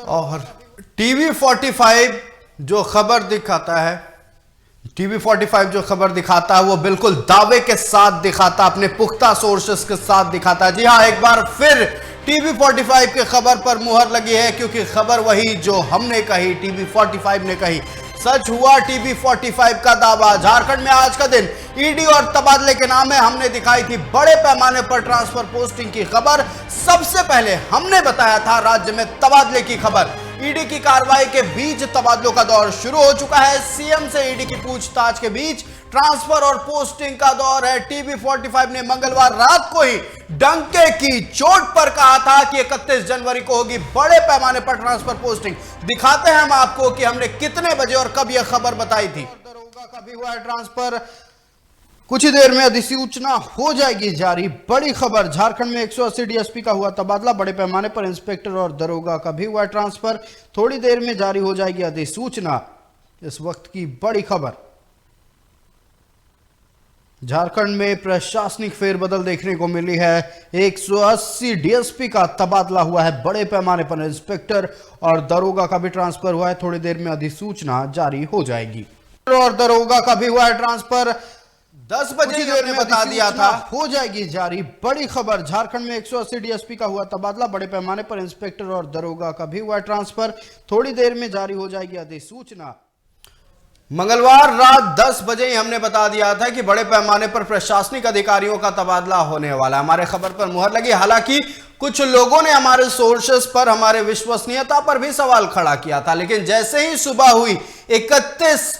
और टीवी 45 जो खबर दिखाता है, टीवी 45 जो खबर दिखाता है वो बिल्कुल दावे के साथ दिखाता, अपने पुख्ता सोर्सेस के साथ दिखाता है। जी हाँ, एक बार फिर टीवी 45 की खबर पर मुहर लगी है, क्योंकि खबर वही जो हमने कही, टीवी 45 ने कही। सच हुआ टीवी 45 का दावा। झारखंड में आज का दिन ईडी और तबादले के नाम में हमने दिखाई थी बड़े पैमाने पर ट्रांसफर पोस्टिंग की खबर। सबसे पहले हमने बताया था राज्य में तबादले की खबर। ईडी की कार्रवाई के बीच तबादलों का दौर शुरू हो चुका है। सीएम से ईडी की पूछताछ के बीच ट्रांसफर और पोस्टिंग का दौर है। टीवी 45 ने मंगलवार रात को ही डंके की चोट पर कहा था कि 31 जनवरी को होगी बड़े पैमाने पर ट्रांसफर पोस्टिंग। दिखाते हैं हम आपको कि हमने कितने बजे और कब यह खबर बताई थी। दरोगा का भी हुआ है ट्रांसफर, कुछ ही देर में अधिसूचना हो जाएगी जारी। बड़ी खबर, झारखंड में 180 डीएसपी का हुआ तबादला, बड़े पैमाने पर इंस्पेक्टर और दरोगा का भी हुआ ट्रांसफर। थोड़ी देर में जारी हो जाएगी अधिसूचना। इस वक्त की बड़ी खबर, झारखंड में प्रशासनिक फेरबदल देखने को मिली है। 180 डीएसपी का तबादला हुआ है, बड़े पैमाने पर इंस्पेक्टर और दरोगा का भी ट्रांसफर हुआ है। थोड़ी देर में अधिसूचना जारी हो जाएगी। और दरोगा का भी हुआ है ट्रांसफर, 10 बजे देर में बता दिया था, हो जाएगी जारी। बड़ी खबर, झारखंड में 180 डीएसपी का हुआ तबादला, बड़े पैमाने पर इंस्पेक्टर और दरोगा का भी हुआ ट्रांसफर। थोड़ी देर में जारी हो जाएगी अधिसूचना। मंगलवार रात 10 बजे ही हमने बता दिया था कि बड़े पैमाने पर प्रशासनिक अधिकारियों का तबादला होने वाला। हमारे खबर पर मुहर लगी। हालांकि कुछ लोगों ने हमारे सोर्सेस पर, हमारे विश्वसनीयता पर भी सवाल खड़ा किया था, लेकिन जैसे ही सुबह हुई 31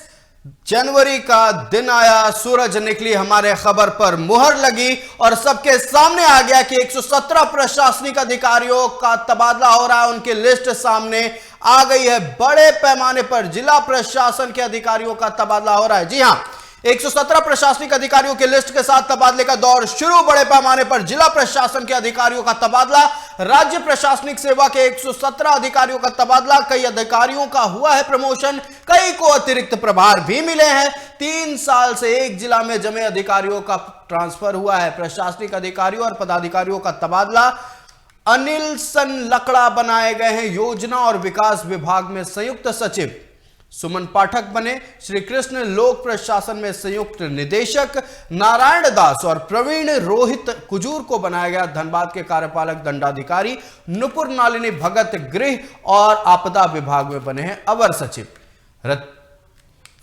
जनवरी का दिन आया, सूरज निकली, हमारे खबर पर मुहर लगी और सबके सामने आ गया कि 117 प्रशासनिक अधिकारियों का तबादला हो रहा है। उनकी लिस्ट सामने आ गई है। बड़े पैमाने पर जिला प्रशासन के अधिकारियों का तबादला हो रहा है। जी हां, 117 प्रशासनिक अधिकारियों की लिस्ट के साथ तबादले का दौर शुरू। बड़े पैमाने पर जिला प्रशासन के अधिकारियों का तबादला, राज्य प्रशासनिक सेवा के 117 अधिकारियों का तबादला। कई अधिकारियों का हुआ है प्रमोशन, कई को अतिरिक्त प्रभार भी मिले हैं। 3 साल से एक जिला में जमे अधिकारियों का ट्रांसफर हुआ है। प्रशासनिक अधिकारियों और पदाधिकारियों का तबादला। अनिल सन लकड़ा बनाए गए हैं योजना और विकास विभाग में संयुक्त सचिव। सुमन पाठक बने श्री कृष्ण लोक प्रशासन में संयुक्त निदेशक। नारायण दास और प्रवीण रोहित कुजूर को बनाया गया धनबाद के कार्यपालक दंडाधिकारी। नुपुर नालिनी भगत गृह और आपदा विभाग में बने हैं अवर सचिव।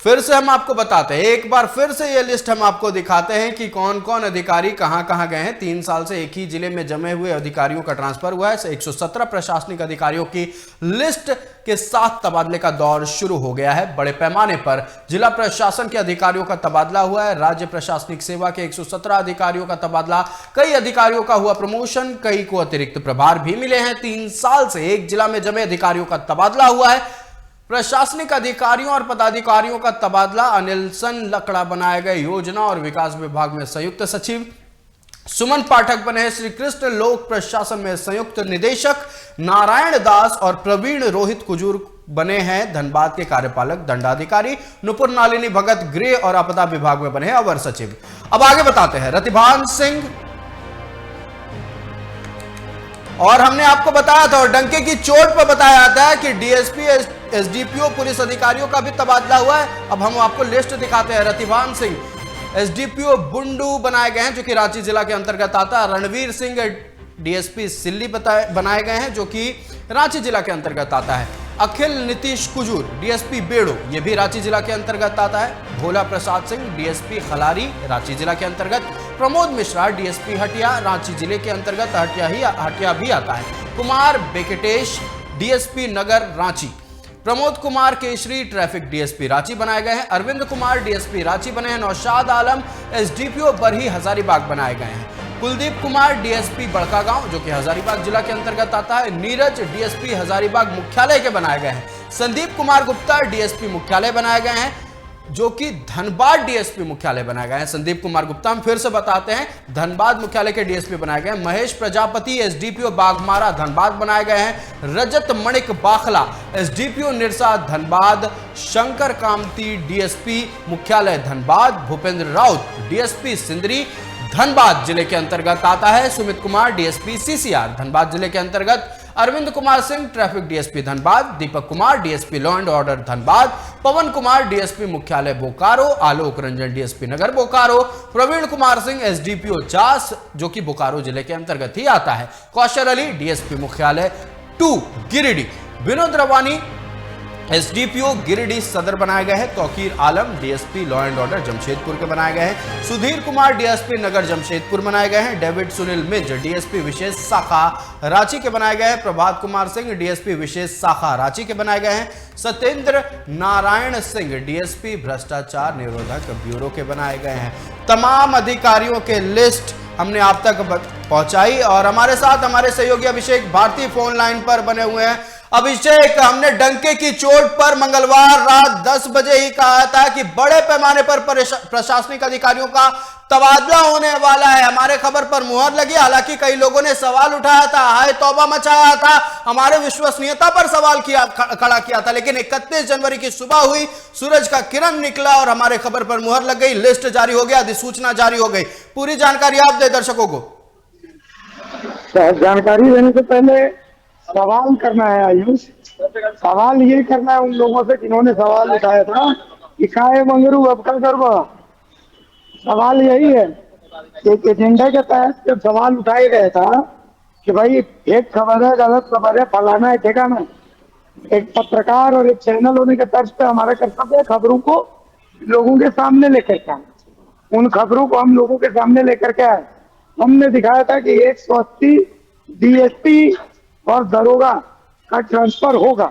फिर से हम आपको बताते हैं, एक बार फिर से यह लिस्ट हम आपको दिखाते हैं कि कौन कौन अधिकारी कहां कहां गए हैं। 3 साल से एक ही जिले में जमे हुए अधिकारियों का ट्रांसफर हुआ है। 117 प्रशासनिक अधिकारियों की लिस्ट के साथ तबादले का दौर शुरू हो गया है। बड़े पैमाने पर जिला प्रशासन के अधिकारियों का तबादला हुआ है। राज्य प्रशासनिक सेवा के 117 अधिकारियों का तबादला। कई अधिकारियों का हुआ प्रमोशन, कई को अतिरिक्त प्रभार भी मिले हैं। 3 साल से एक जिला में जमे अधिकारियों का तबादला हुआ है। प्रशासनिक अधिकारियों और पदाधिकारियों का तबादला। अनिल सन लकड़ा बनाए गए योजना और विकास विभाग में संयुक्त सचिव। सुमन पाठक बने हैं श्री कृष्ण लोक प्रशासन में संयुक्त निदेशक। नारायण दास और प्रवीण रोहित कुजूर बने हैं धनबाद के कार्यपालक दंडाधिकारी। नुपुर नालिनी भगत गृह और आपदा विभाग में बने हैं अवर सचिव। अब आगे बताते हैं रतिभान सिंह, और हमने आपको बताया था और डंके की चोट पर बताया जाता है कि डीएसपी एसडीपीओ पुलिस अधिकारियों का भी तबादला हुआ है। अब हम आपको लिस्ट दिखाते हैं। रतिभान सिंह एसडीपीओ बुंडू बनाए गए हैं जो कि रांची जिला के अंतर्गत आता है। रणवीर सिंह डीएसपी सिल्ली बनाए गए हैं जो कि रांची जिला के अंतर्गत आता है। अखिल नीतीश कुजूर डीएसपी बेड़ो, ये भी रांची जिला के अंतर्गत आता है। भोला प्रसाद सिंह डीएसपी खलारी, रांची जिला के अंतर्गत। प्रमोद मिश्रा डीएसपी हटिया, रांची जिले के अंतर्गत हटिया भी आता है। कुमार वेंकटेश डीएसपी नगर, रांची। प्रमोद कुमार केशरी ट्रैफिक डीएसपी रांची बनाए गए हैं। अरविंद कुमार डीएसपी रांची बने हैं। नौशाद आलम एसडीपीओ बरही हजारीबाग बनाए गए हैं। कुलदीप कुमार डीएसपी बड़कागांव जो कि हजारीबाग जिला के अंतर्गत आता है। नीरज डीएसपी हजारीबाग मुख्यालय के बनाए गए हैं। संदीप कुमार गुप्ता डीएसपी मुख्यालय बनाए गए हैं जो कि धनबाद डीएसपी मुख्यालय बनाए गए हैं। संदीप कुमार गुप्ता हम फिर से बताते हैं, धनबाद मुख्यालय के डीएसपी बनाए गए हैं। महेश प्रजापति एसडीपीओ बागमारा धनबाद बनाए गए हैं। रजत मणिक बाखला एसडीपीओ निरसा धनबाद। शंकर कामती डीएसपी मुख्यालय धनबाद। भूपेंद्र राउत डीएसपी सिंदरी धनबाद जिले के अंतर्गत आता है। सुमित कुमार डीएसपी सीसीआर धनबाद जिले के अंतर्गत। Arvind Kumar Singh traffic DSP Dhanbad, Deepak Kumar DSP law and order Dhanbad, Pawan Kumar DSP मुख्यालय बोकारो, आलोक रंजन डीएसपी नगर बोकारो, प्रवीण कुमार सिंह एसडीपीओ चास जो कि बोकारो जिले के अंतर्गत ही आता है, कौशल अली डीएसपी मुख्यालय 2 गिरिडीह, विनोद रवानी एसडीपीओ गिरिडीह सदर बनाए गए हैं, Tauqir Alam DSP law and order Jamshedpur के बनाए गए हैं, सुधीर कुमार डीएसपी नगर जमशेदपुर बनाए गए हैं, डेविड सुनील मिज डीएसपी विशेष शाखा रांची के बनाए गए हैं, प्रभात कुमार सिंह डीएसपी विशेष शाखा रांची के बनाए गए हैं, सत्येंद्र नारायण सिंह डीएसपी भ्रष्टाचार निरोधक ब्यूरो के बनाए गए हैं। तमाम अधिकारियों के लिस्ट हमने आप तक पहुंचाई और हमारे साथ हमारे सहयोगी अभिषेक भारती फोन लाइन पर बने हुए हैं। अभिषेक, हमने डंके की चोट पर मंगलवार रात 10 बजे ही कहा था कि बड़े पैमाने पर प्रशासनिक अधिकारियों का तबादला होने वाला है। हमारे खबर पर मुहर लगी, हालांकि कई लोगों ने सवाल उठाया था, हाय तौबा मचाया था, हमारे विश्वसनीयता पर सवाल खड़ा किया था, लेकिन 31 जनवरी की सुबह हुई, सूरज का किरण निकला और हमारे खबर पर मुहर लग गई, लिस्ट जारी हो गया, अधिसूचना जारी हो गई। पूरी जानकारी आप दे दर्शकों को। जानकारी देने से पहले सवाल करना है आयुष, सवाल ये करना है उन लोगों से जिन्होंने सवाल उठाया था कि काहे मंगरू अब क्या करवा। सवाल यही है कि एजेंडा के तहत जब सवाल उठाए गए था कि भाई एक खबर है, गलत खबर है, फलाना है, ठिकाना, एक पत्रकार और एक चैनल होने के तर्ज पे हमारा कर्तव्य है खबरों को लोगों के सामने लेकर के आए। उन खबरों को हम लोगों के सामने लेकर के आए। हमने दिखाया था कि 180 डीएसपी और दरोगा का ट्रांसफर होगा।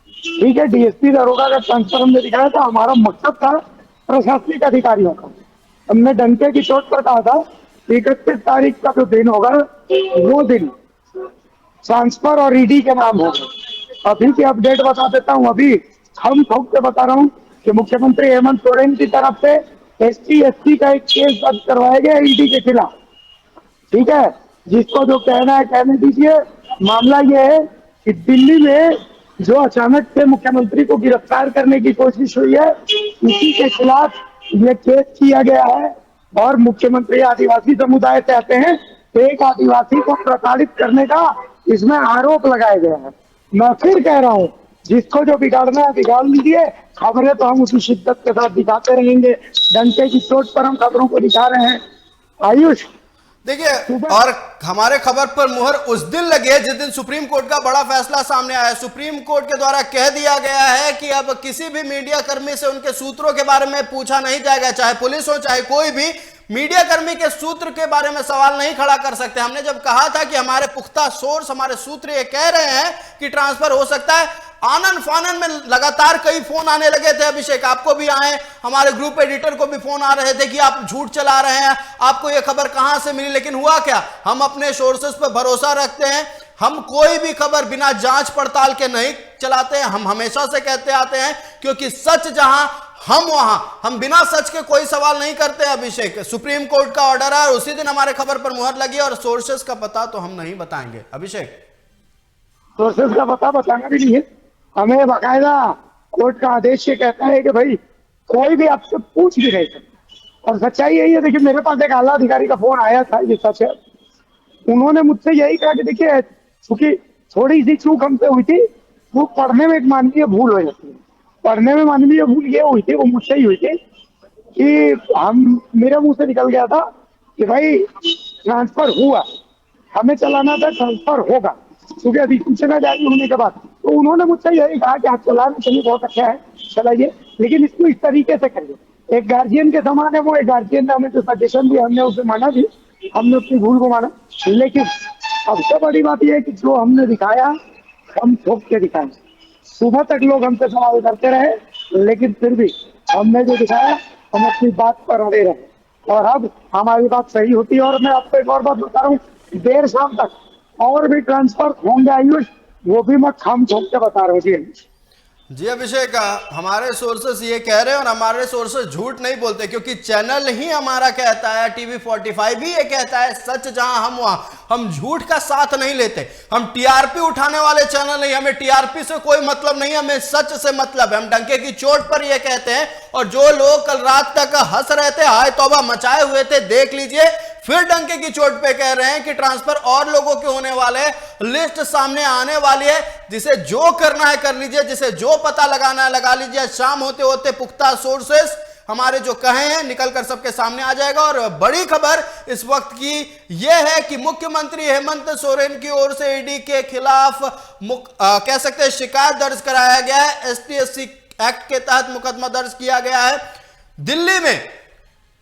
ठीक है, डीएसपी दरोगा का ट्रांसफर हमने दिखाया था। हमारा मकसद था प्रशासनिक अधिकारियों का। हमने डंके की चोट पर कहा था 31 तारीख का जो दिन होगा वो दिन ट्रांसफर और ईडी के नाम होगा। अभी की अपडेट बता देता हूँ, अभी हम ठोक के बता रहा हूँ कि मुख्यमंत्री हेमंत सोरेन की तरफ से ST/ST का एक केस दर्ज करवाया गया ईडी के खिलाफ। ठीक है, जिसको जो कहना है कहने दीजिए। मामला यह है कि दिल्ली में जो अचानक से मुख्यमंत्री को गिरफ्तार करने की कोशिश हुई है, उसी के खिलाफ ये केस किया गया है। और मुख्यमंत्री आदिवासी समुदाय से आते हैं, एक आदिवासी को प्रताड़ित करने का इसमें आरोप लगाया गया है। मैं फिर कह रहा हूँ, जिसको जो बिगाड़ना है बिगाड़ लीजिए। खबरें तो हम उसी शिद्दत के साथ दिखाते रहेंगे। डंके की चोट पर हम खबरों को दिखा रहे हैं। आयुष देखिए, और हमारे खबर पर मुहर उस दिन लगी है जिस दिन सुप्रीम कोर्ट का बड़ा फैसला सामने आया है। सुप्रीम कोर्ट के द्वारा कह दिया गया है कि अब किसी भी मीडिया कर्मी से उनके सूत्रों के बारे में पूछा नहीं जाएगा, चाहे पुलिस हो चाहे कोई भी मीडिया कर्मी के सूत्र के बारे में सवाल नहीं खड़ा कर सकते। हमने जब कहा था कि हमारे पुख्ता सोर्स, हमारे सूत्र ये कह रहे हैं कि ट्रांसफर हो सकता है, आनन फानन में लगातार कई फोन आने लगे थे। अभिषेक, आपको भी आए, हमारे ग्रुप एडिटर को भी फोन आ रहे थे कि आप झूठ चला रहे हैं, आपको ये खबर कहां से मिली। लेकिन हुआ क्या, हम अपने सोर्सेस पर भरोसा रखते हैं। हम कोई भी खबर बिना जांच पड़ताल के नहीं चलाते हैं। हम हमेशा से कहते आते हैं, क्योंकि सच जहां हम वहां, हम बिना सच के कोई सवाल नहीं करते। अभिषेक, सुप्रीम कोर्ट का ऑर्डर है और उसी दिन हमारे खबर पर मुहर लगी और सोर्सेस का पता तो हम नहीं बताएंगे। अभिषेक, सोर्सेस का पता बताना भी नहीं है हमें। बाकायदा कोर्ट का आदेश ये कहता है कि भाई कोई भी आपसे पूछ भी नहीं सकता। और सच्चाई यही है, देखिए मेरे पास एक आला अधिकारी का फोन आया था, ये सच है। उन्होंने मुझसे यही कहा कि देखिए चूंकि थोड़ी सी चूक हमसे हुई थी, वो पढ़ने में एक मानवीय भूल हो जाती है। पढ़ने में मानवीय भूल ये हुई थी, वो मुझसे ही हुई थी कि मेरे मुंह से निकल गया था कि भाई ट्रांसफर हुआ, हमें चलाना था ट्रांसफर होगा, क्योंकि अधिसूचना जारी होने के बाद। तो उन्होंने मुझसे यही कहा कि आप चला रहे, चलिए बहुत अच्छा है, चलाइए, लेकिन इसको इस तरीके से करिए। एक गार्जियन के समान है वो। एक गार्जियन ने हमें जो सजेशन दिया, हमने उसे माना भी, हमने उसकी भूल को माना। लेकिन सबसे बड़ी बात यह है कि जो हमने दिखाया हम ठोक के दिखाए। सुबह तक लोग हमसे सवाल करते रहे, लेकिन फिर भी हमने जो दिखाया हम अपनी बात पर अड़े रहे। और अब हमारी बात सही होती है। और मैं आपको एक और बात बता रहा हूँ, देर शाम तक और भी ट्रांसफर होंगे आयुष, वो भी मैं खाम ठोक के बता रहा हूँ। जी अभिषेक, हमारे सोर्सेस ये कह रहे हैं और हमारे सोर्सेस झूठ नहीं बोलते, क्योंकि चैनल ही हमारा कहता है, टीवी 45 भी ये कहता है, सच जहां हम वहां। हम झूठ का साथ नहीं लेते। हम टीआरपी उठाने वाले चैनल नहीं, हमें टीआरपी से कोई मतलब नहीं, हमें सच से मतलब है। हम डंके की चोट पर ये कहते हैं। और जो लोग कल रात तक हंस रहे थे, हाय तौबा मचाए हुए थे, देख लीजिए फिर डंके की चोट पे कह रहे हैं कि ट्रांसफर और लोगों के होने वाले हैं, लिस्ट सामने आने वाली है, जिसे जो करना है कर लीजिए, जिसे जो पता लगाना है लगा लीजिए। शाम होते होते पुख्ता सोर्सेस हमारे जो कहे हैं निकलकर सबके सामने आ जाएगा। और बड़ी खबर इस वक्त की यह है कि मुख्यमंत्री हेमंत सोरेन की ओर से ईडी के खिलाफ कह सकते हैं शिकायत दर्ज कराया गया है। एसटीएससी एक्ट के तहत मुकदमा दर्ज किया गया है। दिल्ली में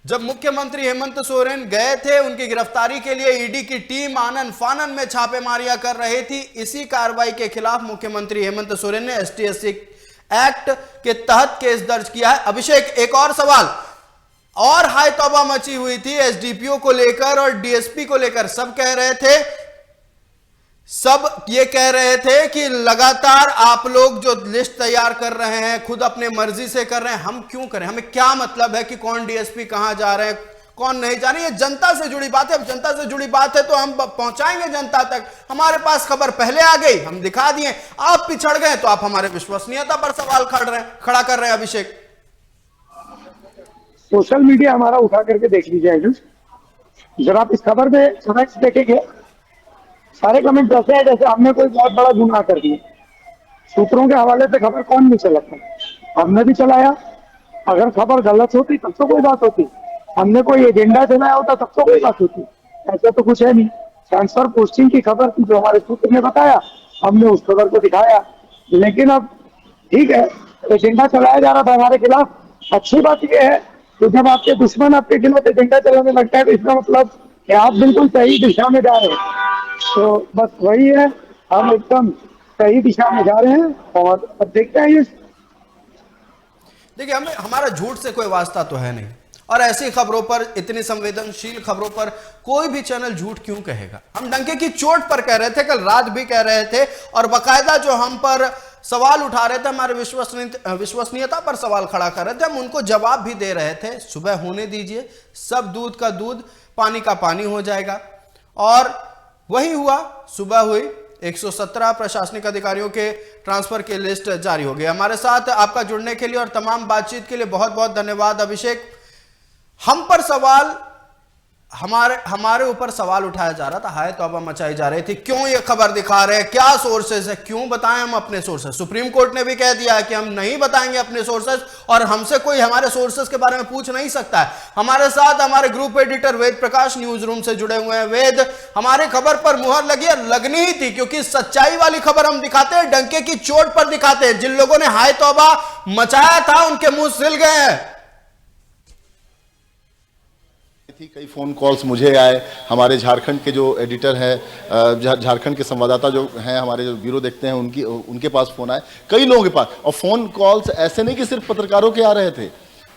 जब मुख्यमंत्री हेमंत सोरेन गए थे उनकी गिरफ्तारी के लिए ईडी की टीम आनन फानन में छापेमारियां कर रही थी। इसी कार्रवाई के खिलाफ मुख्यमंत्री हेमंत सोरेन ने एसटीएससी एक्ट के तहत केस दर्ज किया है। अभिषेक, एक और सवाल, और हाई तौबा मची हुई थी एसडीपीओ को लेकर और डीएसपी को लेकर। सब ये कह रहे थे कि लगातार आप लोग जो लिस्ट तैयार कर रहे हैं खुद अपने मर्जी से कर रहे हैं, हम क्यों करें, हमें क्या मतलब है कि कौन डीएसपी कहां जा रहे हैं कौन नहीं जा रही है। जनता से जुड़ी बात है। अब जनता से जुड़ी बात है तो हम पहुंचाएंगे जनता तक। हमारे पास खबर पहले आ गई, हम दिखा दिए, आप पिछड़ गए तो आप हमारे विश्वसनीयता पर सवाल खड़ा कर रहे हैं। अभिषेक, सोशल मीडिया हमारा उठा करके देख लीजिए आयुष, जब आप इस खबर में कमेंट्स देखेंगे, सारे कमेंट ऐसे हैं जैसे हमने कोई बहुत बड़ा गुनाह कर दिया। सूत्रों के हवाले से खबर कौन नहीं चलाता, हमने भी चलाया। अगर खबर गलत होती तब तो कोई बात होती, हमने कोई एजेंडा चलाया होता तब तो कोई बात होती। ऐसा तो कुछ है नहीं। ट्रांसफर पोस्टिंग की खबर थी जो हमारे सूत्र ने बताया, हमने उस खबर को दिखाया। लेकिन अब ठीक है, एजेंडा चलाया जा रहा था हमारे खिलाफ। अच्छी बात यह है कि जब आपके दुश्मन आपके खिलाफ एजेंडा चलाने लगता है तो इसका मतलब कि आप बिल्कुल सही दिशा में जा रहे हैं। तो बस वही है, हम एकदम सही दिशा में जा रहे हैं। और अब देखते हैं ये, देखिए हमारा झूठ से कोई वास्ता तो है नहीं, और ऐसी खबरों पर, इतनी संवेदनशील खबरों पर कोई भी चैनल झूठ क्यों कहेगा। हम डंके की चोट पर कह रहे थे, कल रात भी कह रहे थे, और बाकायदा जो हम पर सवाल उठा रहे थे, हमारे विश्वसनीयता पर सवाल खड़ा कर रहे थे, हम उनको जवाब भी दे रहे थे। सुबह होने दीजिए, सब दूध का दूध पानी का पानी हो जाएगा। और वही हुआ, सुबह हुई, 117 प्रशासनिक अधिकारियों के ट्रांसफर की लिस्ट जारी हो गई। हमारे साथ आपका जुड़ने के लिए और तमाम बातचीत के लिए बहुत बहुत धन्यवाद अभिषेक। हम पर सवाल, हमारे ऊपर सवाल उठाया जा रहा था, हाय तौबा मचाई जा रही थी, क्यों ये खबर दिखा रहे हैं, क्या सोर्सेस है, क्यों बताएं हम अपने सोर्सेस। सुप्रीम कोर्ट ने भी कह दिया है कि हम नहीं बताएंगे अपने सोर्सेस, और हमसे कोई हमारे सोर्सेस के बारे में पूछ नहीं सकता है। हमारे साथ हमारे group editor Ved Prakash news room से जुड़े हुए हैं। वेद, हमारी खबर पर मुहर लगी है, लगनी ही थी, क्योंकि सच्चाई वाली खबर हम दिखाते हैं, डंके की चोट पर दिखाते हैं। जिन लोगों ने हाय तौबा मचाया था उनके मुंह सिल गए हैं। कई फ़ोन कॉल्स मुझे आए, हमारे झारखंड के जो एडिटर हैं, झारखंड के संवाददाता जो हैं, हमारे जो ब्यूरो देखते हैं, उनके पास फ़ोन आए, कई लोगों के पास। और फ़ोन कॉल्स ऐसे नहीं कि सिर्फ पत्रकारों के आ रहे थे,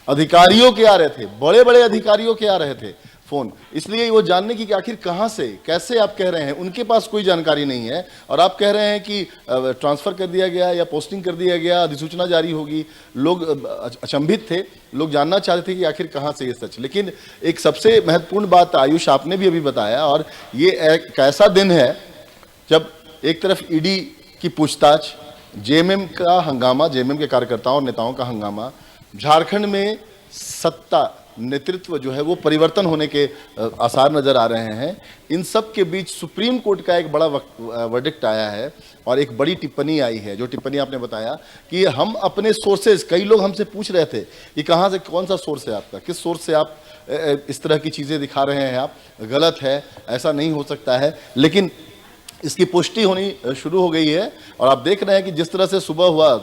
अधिकारियों के आ रहे थे, बड़े बड़े अधिकारियों के आ रहे थे फ़ोन। इसलिए वो जानने की कि आखिर कहाँ से, कैसे आप कह रहे हैं, उनके पास कोई जानकारी नहीं है, और आप कह रहे हैं कि ट्रांसफ़र कर दिया गया या पोस्टिंग कर दिया गया, अधिसूचना जारी होगी। लोग अचंभित थे, लोग जानना चाहते थे कि आखिर कहाँ से ये सच। लेकिन एक सबसे महत्वपूर्ण बात आयुष आपने भी अभी बताया, और ये एक ऐसा दिन है जब एक तरफ ईडी की पूछताछ, जेएमएम का हंगामा, जेएमएम के कार्यकर्ताओं और नेताओं का हंगामा, झारखंड में सत्ता नेतृत्व जो है वो परिवर्तन होने के आसार नजर आ रहे हैं। इन सब के बीच सुप्रीम कोर्ट का एक बड़ा वर्डिक्ट आया है, और एक बड़ी टिप्पणी आई है। जो टिप्पणी आपने बताया कि हम अपने सोर्सेज, कई लोग हमसे पूछ रहे थे कि कहाँ से, कौन सा सोर्स है आपका, किस सोर्स से आप इस तरह की चीज़ें दिखा रहे हैं, आप गलत है, ऐसा नहीं हो सकता है। लेकिन इसकी पुष्टि होनी शुरू हो गई है, और आप देख रहे हैं कि जिस तरह से सुबह हुआ,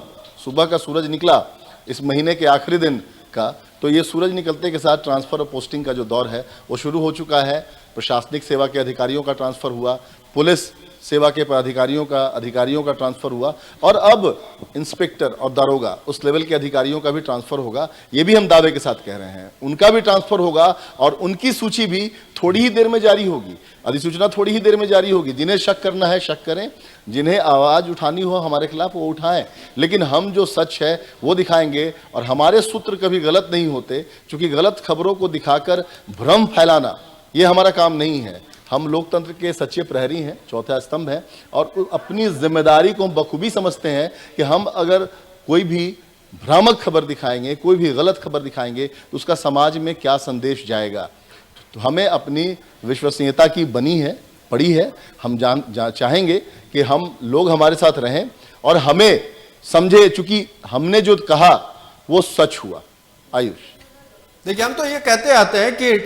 सुबह का सूरज निकला इस महीने के आखिरी दिन का, तो ये सूरज निकलते के साथ ट्रांसफ़र और पोस्टिंग का जो दौर है वो शुरू हो चुका है। प्रशासनिक सेवा के अधिकारियों का ट्रांसफ़र हुआ, पुलिस सेवा के अधिकारियों का ट्रांसफ़र हुआ, और अब इंस्पेक्टर और दारोगा उस लेवल के अधिकारियों का भी ट्रांसफ़र होगा। ये भी हम दावे के साथ कह रहे हैं, उनका भी ट्रांसफ़र होगा, और उनकी सूची भी थोड़ी ही देर में जारी होगी, अधिसूचना थोड़ी ही देर में जारी होगी। जिन्हें शक करना है शक करें, जिन्हें आवाज़ उठानी हो हमारे खिलाफ वो उठाएं, लेकिन हम जो सच है वो दिखाएंगे। और हमारे सूत्र कभी गलत नहीं होते, क्योंकि गलत खबरों को दिखाकर भ्रम फैलाना ये हमारा काम नहीं है। हम लोकतंत्र के सच्चे प्रहरी हैं, चौथा स्तंभ हैं, और अपनी जिम्मेदारी को हम बखूबी समझते हैं कि हम अगर कोई भी भ्रामक खबर दिखाएंगे, कोई भी गलत खबर दिखाएंगे, तो उसका समाज में क्या संदेश जाएगा। तो हमें अपनी विश्वसनीयता की बनी है, पड़ी है। हम चाहेंगे कि हम लोग हमारे साथ रहें और हमें समझे, चूंकि हमने जो कहा वो सच हुआ। आयुष, देखिए, हम तो ये कहते आते हैं कि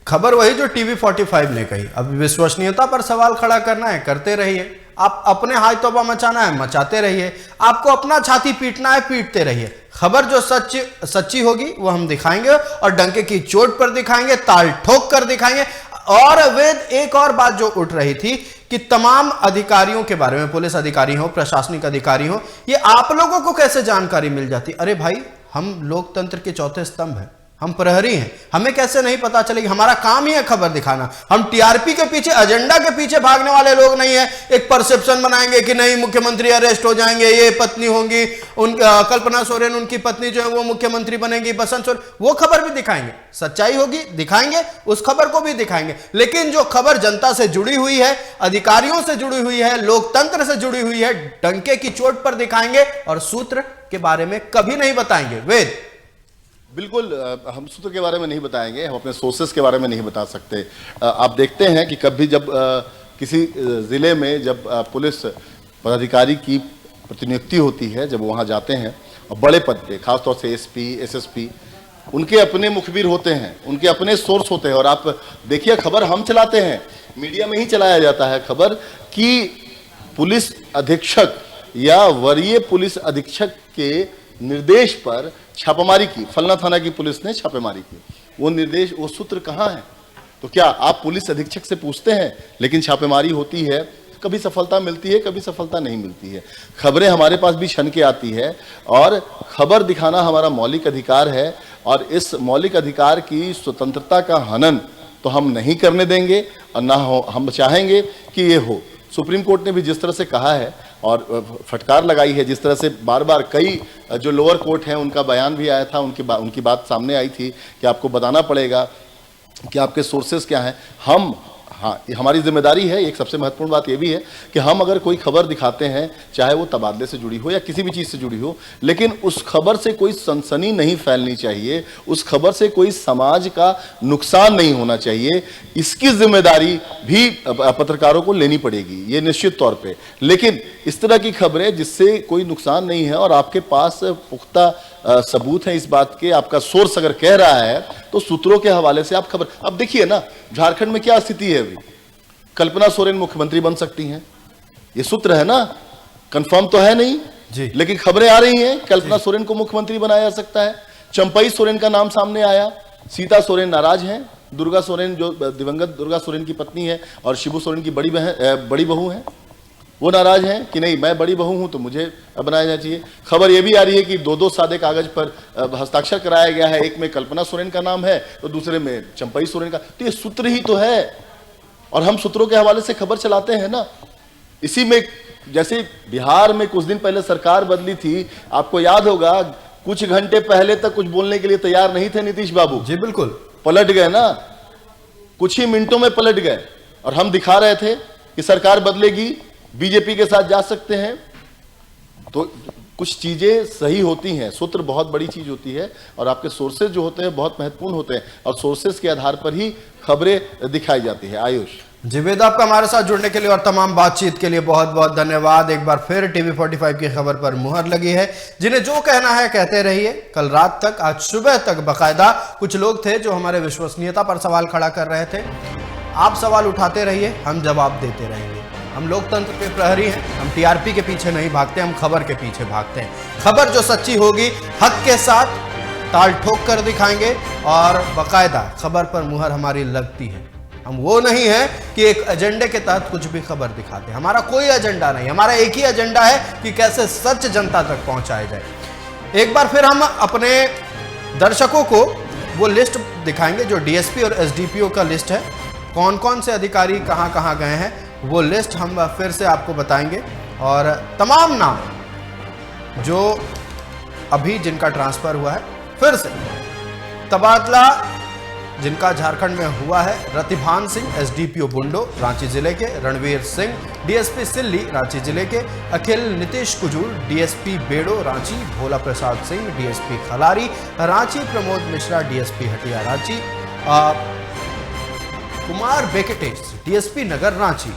खबर वही जो टीवी 45 ने कही। अब विश्वसनीयता पर सवाल खड़ा करना है, करते रहिए। आप अपने हाथ तोबा मचाना है, मचाते रहिए। आपको अपना छाती पीटना है, पीटते रहिए। खबर जो सच्ची होगी वो हम दिखाएंगे और डंके की चोट पर दिखाएंगे, ताल ठोक कर दिखाएंगे। और वेद, एक और बात जो उठ रही थी कि तमाम अधिकारियों के बारे में, पुलिस अधिकारी हो, प्रशासनिक अधिकारी हो, ये आप लोगों को कैसे जानकारी मिल जाती? अरे भाई, हम लोकतंत्र के चौथे स्तंभ हैं, हम प्रहरी हैं, हमें कैसे नहीं पता चलेगी? हमारा काम ही है खबर दिखाना। हम टीआरपी के पीछे, एजेंडा के पीछे भागने वाले लोग नहीं है। एक परसेप्शन बनाएंगे कि नहीं मुख्यमंत्री अरेस्ट हो जाएंगे, ये पत्नी होंगी, कल्पना सोरेन उनकी पत्नी जो है वो मुख्यमंत्री बनेगी, बसंत सोरेन, वो खबर भी दिखाएंगे। सच्चाई होगी दिखाएंगे, उस खबर को भी दिखाएंगे। लेकिन जो खबर जनता से जुड़ी हुई है, अधिकारियों से जुड़ी हुई है, लोकतंत्र से जुड़ी हुई है, डंके की चोट पर दिखाएंगे और सूत्र के बारे में कभी नहीं बताएंगे। वेद, बिल्कुल, हम सूत्र के बारे में नहीं बताएंगे, हम अपने सोर्सेस के बारे में नहीं बता सकते। आप देखते हैं कि कभी जब किसी ज़िले में जब पुलिस पदाधिकारी की प्रतिनियुक्ति होती है, जब वहाँ जाते हैं और बड़े पद पे, खासतौर से एसपी, एसएसपी, उनके अपने मुखबिर होते हैं, उनके अपने सोर्स होते हैं। और आप देखिए, खबर हम चलाते हैं, मीडिया में ही चलाया जाता है खबर कि पुलिस अधीक्षक या वरीय पुलिस अधीक्षक के निर्देश पर छापेमारी की, फलना थाना की पुलिस ने छापेमारी की। वो निर्देश, वो सूत्र कहाँ है? तो क्या आप पुलिस अधीक्षक से पूछते हैं? लेकिन छापेमारी होती है, कभी सफलता मिलती है, कभी सफलता नहीं मिलती है। खबरें हमारे पास भी छन के आती है और खबर दिखाना हमारा मौलिक अधिकार है। और इस मौलिक अधिकार की स्वतंत्रता का हनन तो हम नहीं करने देंगे और ना हम चाहेंगे कि ये हो। सुप्रीम कोर्ट ने भी जिस तरह से कहा है और फटकार लगाई है, जिस तरह से बार बार कई जो लोअर कोर्ट हैं उनका बयान भी आया था, उनकी बात सामने आई थी कि आपको बताना पड़ेगा कि आपके सोर्सेस क्या हैं। हाँ, हमारी जिम्मेदारी है। एक सबसे महत्वपूर्ण बात यह भी है कि हम अगर कोई खबर दिखाते हैं, चाहे वो तबादले से जुड़ी हो या किसी भी चीज़ से जुड़ी हो, लेकिन उस खबर से कोई सनसनी नहीं फैलनी चाहिए, उस खबर से कोई समाज का नुकसान नहीं होना चाहिए। इसकी जिम्मेदारी भी पत्रकारों को लेनी पड़ेगी, ये निश्चित तौर पे। लेकिन इस तरह की खबरें जिससे कोई नुकसान नहीं है और आपके पास पुख्ता सबूत है इस बात के, आपका सोर्स अगर कह रहा है, तो सूत्रों के हवाले से आप खबर। अब देखिए ना, झारखंड में क्या स्थिति है अभी। कल्पना सोरेन मुख्यमंत्री बन सकती हैं, ये सूत्र है ना, कंफर्म तो है नहीं जी, लेकिन खबरें आ रही हैं कल्पना सोरेन को मुख्यमंत्री बनाया जा सकता है। चंपई सोरेन का नाम सामने आया। सीता सोरेन नाराज हैं। दुर्गा सोरेन जो दिवंगत दुर्गा सोरेन की पत्नी है और शिबू सोरेन की बड़ी बहू है, वो नाराज हैं कि नहीं, मैं बड़ी बहू हूं तो मुझे बनाया जाना चाहिए। खबर यह भी आ रही है कि दो सादे कागज पर हस्ताक्षर कराया गया है, एक में कल्पना सोरेन का नाम है तो दूसरे में चंपई सोरेन का। तो ये सूत्र ही तो है और हम सूत्रों के हवाले से खबर चलाते हैं ना। इसी में जैसे बिहार में कुछ दिन पहले सरकार बदली थी, आपको याद होगा, कुछ घंटे पहले तक कुछ बोलने के लिए तैयार नहीं थे नीतीश बाबू। जी बिल्कुल, पलट गए ना, कुछ ही मिनटों में पलट गए। और हम दिखा रहे थे कि सरकार बदलेगी, बीजेपी के साथ जा सकते हैं। तो कुछ चीजें सही होती हैं, सूत्र बहुत बड़ी चीज होती है और आपके सोर्सेज जो होते हैं बहुत महत्वपूर्ण होते हैं और सोर्सेज के आधार पर ही खबरें दिखाई जाती है। आयुष जी, वेद, आपका हमारे साथ जुड़ने के लिए और तमाम बातचीत के लिए बहुत बहुत धन्यवाद। एक बार फिर टीवी 45 की खबर पर मुहर लगी है। जिन्हें जो कहना है कहते रहिए। कल रात तक, आज सुबह तक बाकायदा कुछ लोग थे जो हमारे विश्वसनीयता पर सवाल खड़ा कर रहे थे। आप सवाल उठाते रहिए, हम जवाब देते रहेंगे। हम लोकतंत्र के प्रहरी हैं, हम टीआरपी के पीछे नहीं भागते, हम खबर के पीछे भागते हैं। खबर जो सच्ची होगी, हक के साथ ताल ठोक कर दिखाएंगे और बाकायदा खबर पर मुहर हमारी लगती है। हम वो नहीं है कि एक एजेंडे के तहत कुछ भी खबर दिखाते हैं। हमारा कोई एजेंडा नहीं, हमारा एक ही एजेंडा है कि कैसे सच जनता तक पहुंचाया जाए। एक बार फिर हम अपने दर्शकों को वो लिस्ट दिखाएंगे जो डीएसपी और एसडीपीओ का लिस्ट है, कौन कौन से अधिकारी कहां कहां गए हैं, वो लिस्ट हम फिर से आपको बताएंगे। और तमाम नाम जो अभी जिनका ट्रांसफर हुआ है, फिर से तबादला जिनका झारखंड में हुआ है, रतिभान सिंह एसडीपीओ बुंडो रांची जिले के, रणवीर सिंह डीएसपी सिल्ली रांची जिले के, Akhil Nitish Kujur DSP Bero Ranchi, Bhola Prasad Singh DSP Khalari Ranchi, Pramod Mishra DSP Hatia Ranchi, Kumar बेकेटेस डीएसपी नगर Ranchi,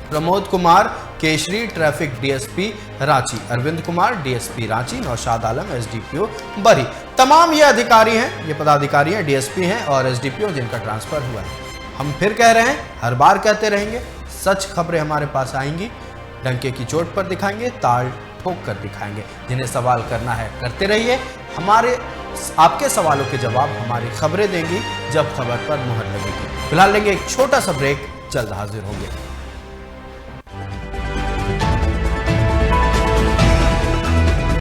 Pramod Kumar Keshari traffic DSP Ranchi, Arvind Kumar DSP Ranchi, Naushad Alam SDPO बरी। तमाम ये अधिकारी हैं, ये पदाधिकारी हैं, डीएसपी हैं और एसडीपीओ जिनका ट्रांसफर हुआ है। हम फिर कह रहे हैं, हर बार कहते रहेंगे, सच खबरें हमारे पास आएंगी, डंके की चोट पर दिखाएंगे, ताल ठोक कर दिखाएंगे। जिन्हें सवाल करना है करते रहिए, आपके सवालों के जवाब हमारी खबरें देंगी जब खबर पर मुहर लगेगी। फिलहाल लेंगे एक छोटा सा ब्रेक, जल्द हाजिर होंगे।